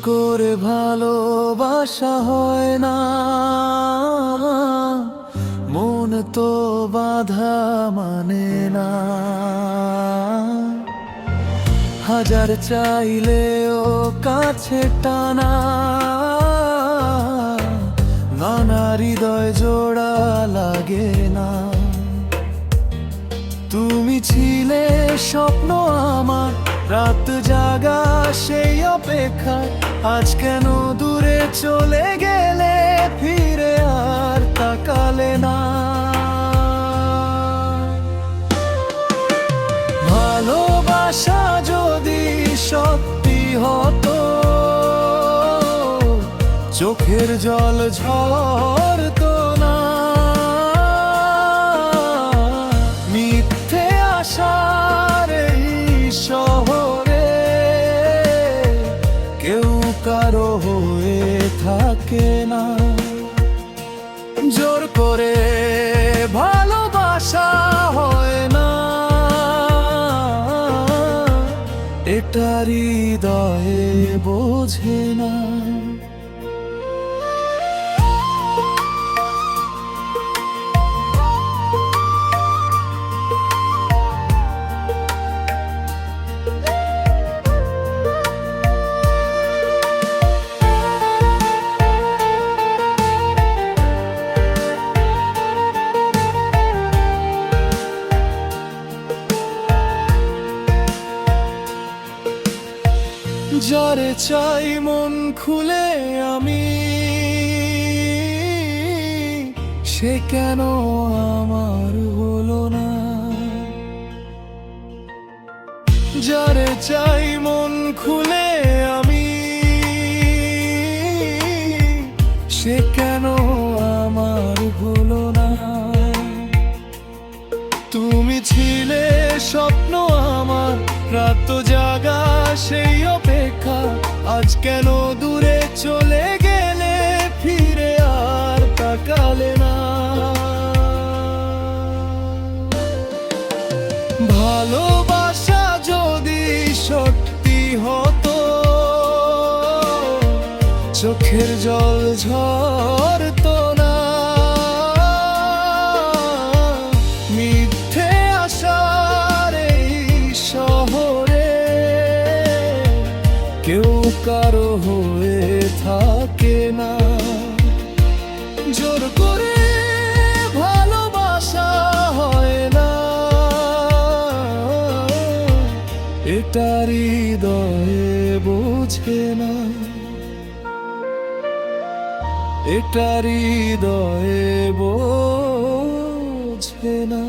করে ভালোবাসা হয় না, মন তো বাধা মানে না। হাজার চাইলেও কাছে টানা, নানা হৃদয় জোড়া লাগে না। তুমি ছিলে স্বপ্ন আমার, রাত জাগা সেই অপেক্ষা। আজ কেন দূরে চলে গেলে, ফিরে আর তাকালে না। ভালোবাসা যদি সত্যি হতো, চোখের জল ঝরতো না। মিথ্যে আশার এই শহরে কেউ কারো হয়ে থাকে না। জোর করে ভালোবাসা হয় না, এটা হৃদয়ে বোঝে না। যারে চাই মন খুলে আমি, সে কেন আমার হলো না। যারে চাই মন খুলে আমি, সে কেন আমার হলো না। তুমি ছিলে স্বপ্ন আমার, রাত জাগা সেই অপেক্ষা। আজ কেন দূরে চলে গেলে, ফিরে আর তাকালে না। ভালোবাসা যদি সত্যি হতো, চোখের জল ঝরতো না। মিথ্যে আশার এই শহরে কেউ কারো হয়ে থাকে না। জোর করে ভালোবাসা হয় না, এটা হৃদয়ে বোঝে না। এটা হৃদয়ে বোঝে না।